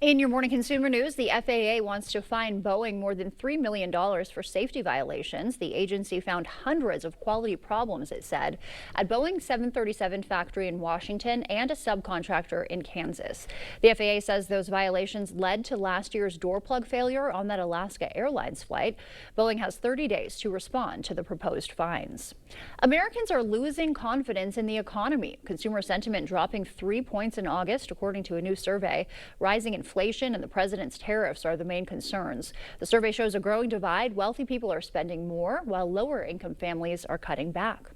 In your morning consumer news, the FAA wants to fine Boeing more than $3 million for safety violations. The agency found hundreds of quality problems, it said, at Boeing's 737 factory in Washington and a subcontractor in Kansas. The FAA says those violations led to last year's door plug failure on that Alaska Airlines flight. Boeing has 30 days to respond to the proposed fines. Americans are losing confidence in the economy. Consumer sentiment dropping 3 points in August, according to a new survey. Rising inflation and the president's tariffs are the main concerns. The survey shows a growing divide. Wealthy people are spending more, while lower income families are cutting back.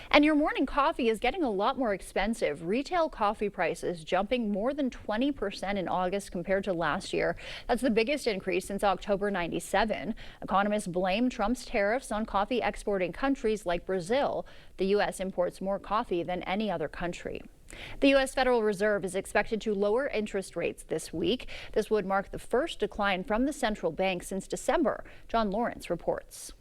And your morning coffee is getting a lot more expensive. Retail coffee prices jumping more than 20% in August compared to last year. That's the biggest increase since October '97. Economists blame Trump's tariffs on coffee exporting countries like Brazil. The U.S. imports more coffee than any other country. The U.S. Federal Reserve is expected to lower interest rates this week. This would mark the first decline from the central bank since December. John Lawrence reports.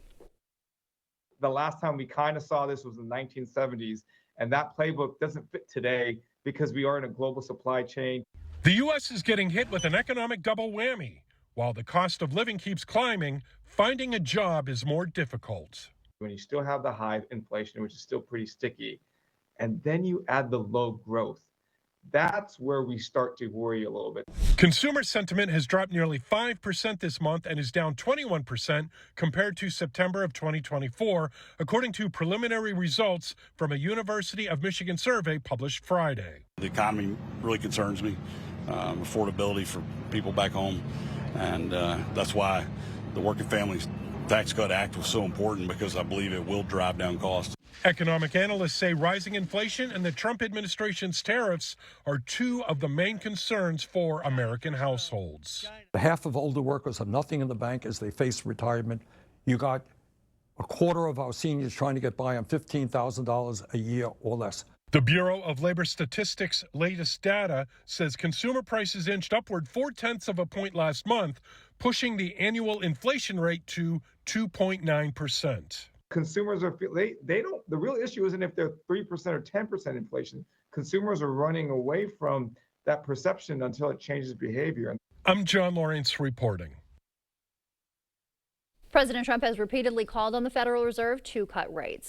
The last time we kind of saw this was in the 1970s, and that playbook doesn't fit today because we are in a global supply chain. The U.S. is getting hit with an economic double whammy. While the cost of living keeps climbing, finding a job is more difficult. When you still have the high inflation, which is still pretty sticky, and then you add the low growth, that's where we start to worry a little bit. Consumer sentiment has dropped nearly 5% this month and is down 21% compared to September of 2024, according to preliminary results from a University of Michigan survey published Friday. The economy really concerns me, affordability for people back home, and that's why the Working Families Tax Cut Act was so important, because I believe it will drive down costs. Economic analysts say rising inflation and the Trump administration's tariffs are two of the main concerns for American households. Half of older workers have nothing in the bank as they face retirement. You got a quarter of our seniors trying to get by on $15,000 a year or less. The Bureau of Labor Statistics' latest data says consumer prices inched upward 0.4 points last month, pushing the annual inflation rate to 2.9%. Consumers are they don't. The real issue isn't if they're 3% or 10% inflation. Consumers are running away from that perception until it changes behavior. I'm John Lawrence reporting. President Trump has repeatedly called on the Federal Reserve to cut rates.